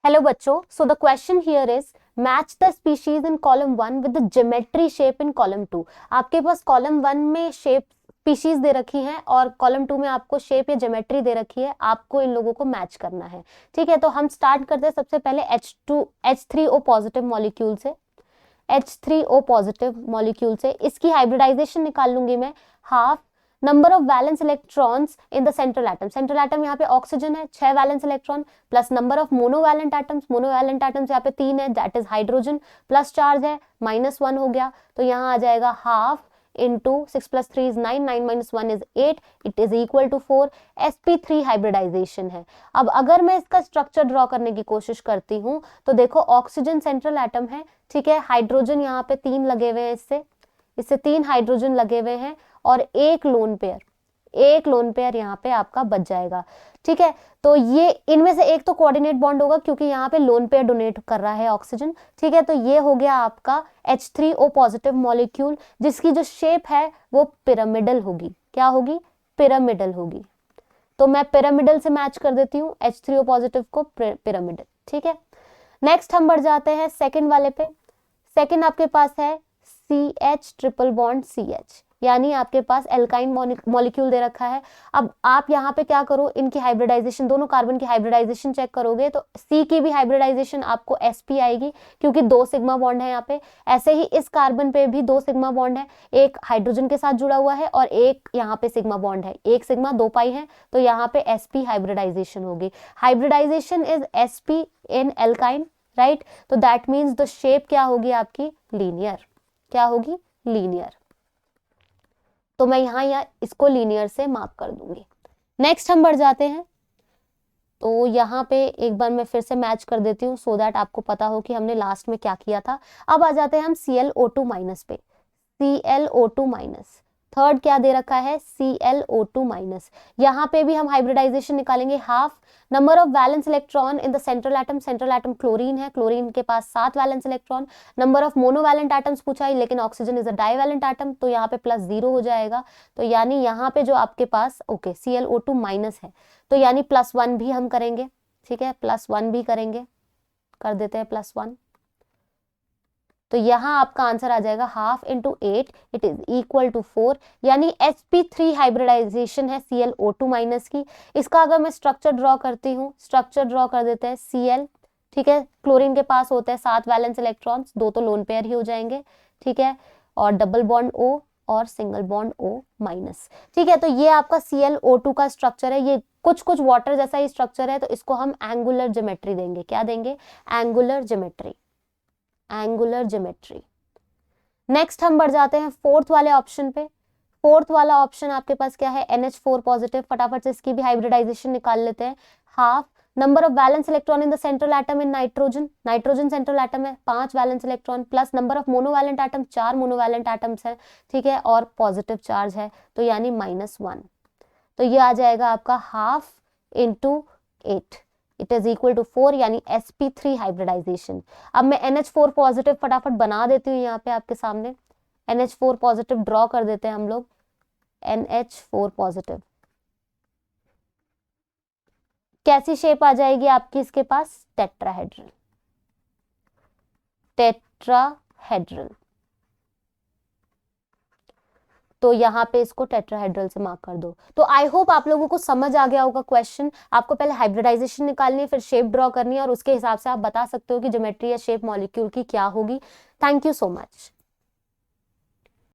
Hello बच्चों, so the question here is match the species in column 1 with the geometry shape in column 2। आपके पास column 1 में shape species दे रखी हैं और column 2 में आपको शेप या ज्योमेट्री दे रखी है, आपको इन लोगों को मैच करना है। ठीक है, तो हम स्टार्ट करते हैं सबसे पहले H3O पॉजिटिव मॉलिक्यूल से। H3O पॉजिटिव मॉलिक्यूल से इसकी हाइब्रिडाइजेशन निकाल लूंगी मैं। Half number of valence electrons in the central atom. Central atom यहाँ पे ऑक्सीजन है, 6 valence electron, plus number of monovalent atoms. Monovalent atoms यहाँ पे 3 है, that is hydrogen, plus charge है -1 हो गया, तो यहाँ आ जाएगा half into 6 plus 3 is 9, 9 minus 1 is 8, it is equal to 4। sp3 hybridisation है। अब अगर मैं इसका स्ट्रक्चर ड्रॉ करने की कोशिश करती हूँ तो देखो ऑक्सीजन सेंट्रल एटम है, ठीक है, हाइड्रोजन यहाँ पे 3 लगे हुए हैं, इससे 3 हाइड्रोजन लगे हुए हैं और एक लोन पेयर यहाँ पे आपका बच जाएगा। ठीक है, तो ये इनमें से एक तो कोऑर्डिनेट बॉन्ड होगा क्योंकि यहाँ पे लोन पेयर डोनेट कर रहा है ऑक्सीजन। ठीक है, तो ये हो गया आपका H3O पॉजिटिव मॉलिक्यूल, जिसकी जो शेप है वो पिरामिडल होगी। क्या होगी? पिरामिडल होगी। तो मैं पिरामिडल से मैच कर देती हूँ H3O पॉजिटिव को, पिरामिडल। ठीक है, नेक्स्ट हम बढ़ जाते हैं सेकेंड वाले पे। सेकेंड आपके पास है CH ट्रिपल बॉन्ड CH, यानी आपके पास एल्काइन मॉलिक्यूल दे रखा है। अब आप यहाँ पे क्या करो, इनकी हाइब्रिडाइजेशन, दोनों कार्बन की हाइब्रिडाइजेशन चेक करोगे तो C की भी हाइब्रिडाइजेशन आपको sp आएगी क्योंकि 2 सिग्मा बॉन्ड है यहाँ पे। ऐसे ही इस कार्बन पे भी 2 सिग्मा बॉन्ड है, एक हाइड्रोजन के साथ जुड़ा हुआ है और एक यहाँ पे सिग्मा बॉन्ड है, 1 सिग्मा 2 पाई है, तो यहाँ पे sp हाइब्रिडाइजेशन होगी। Hybridization is sp in alkyne, right, तो दैट मीन्स द शेप क्या होगी आपकी? लीनियर। क्या होगी? लीनियर। तो मैं यहाँ इसको लीनियर से मार्क कर दूंगी। नेक्स्ट हम बढ़ जाते हैं, तो यहाँ पे एक बार मैं फिर से मैच कर देती हूँ सो दैट आपको पता हो कि हमने लास्ट में क्या किया था। अब आ जाते हैं हम ClO2 माइनस पे। ClO2 माइनस, थर्ड क्या दे रखा है? ClO2 minus. यहाँ पे भी हम हाइब्रिडाइजेशन निकालेंगे। Half number of valence electron in the central atom. Central atom chlorine है, क्लोरीन के पास 7 valence electron. Number of monovalent atoms पूछा है, लेकिन oxygen is a divalent atom, तो यहाँ पे +0 हो जाएगा। तो यानी यहाँ पे जो आपके पास ClO2 माइनस है, तो यानी +1 भी हम करेंगे। ठीक है, +1 भी करेंगे, कर देते हैं +1। तो यहाँ आपका आंसर आ जाएगा half into 8, it is equal to 4, यानी sp3 हाइब्रिडाइजेशन है ClO2 माइनस की। इसका अगर मैं स्ट्रक्चर ड्रॉ करती हूँ, स्ट्रक्चर ड्रॉ कर देते हैं Cl। ठीक है, क्लोरीन के पास होते हैं 7 वैलेंस इलेक्ट्रॉन्स, 2 तो लोन पेयर ही हो जाएंगे। ठीक है, और डबल बॉन्ड O और सिंगल बॉन्ड O माइनस। ठीक है, तो ये आपका ClO2 का स्ट्रक्चर है। ये कुछ वाटर जैसा ही स्ट्रक्चर है, तो इसको हम एंगुलर ज्योमेट्री देंगे। क्या देंगे? Angular geometry. Angular geometry. Next हम बढ़ जाते हैं फोर्थ वाले ऑप्शन पे। फोर्थ वाला ऑप्शन आपके पास क्या है? NH4 positive. फटाफट से इसकी भी हाइब्रिडाइजेशन निकाल लेते हैं। Half number of valence electron in the central atom in nitrogen. Nitrogen central atom है, 5 valence electron, plus number of monovalent atom, 4 monovalent atoms है। ठीक है, और पॉजिटिव चार्ज है, तो यानी -1। तो ये आ जाएगा आपका half into 8, it is equal to 4, यानी sp3 हाइब्रिडाइजेशन। अब मैं NH4 पॉजिटिव फटाफट बना देती हूँ यहाँ पे आपके सामने। NH4 पॉजिटिव ड्रॉ कर देते हैं हम लोग। NH4 पॉजिटिव कैसी शेप आ जाएगी आपकी इसके पास? टेट्राहेड्रल। टेट्राहेड्रल, तो यहाँ पे इसको टेट्राहेड्रल से मार्क कर दो। तो आई होप आप लोगों को समझ आ गया होगा क्वेश्चन। आपको पहले हाइब्रिडाइजेशन निकालनी है, फिर शेप ड्रॉ करनी है, और उसके हिसाब से आप बता सकते हो कि ज्योमेट्री या शेप मॉलिक्यूल की क्या होगी। Thank you so much.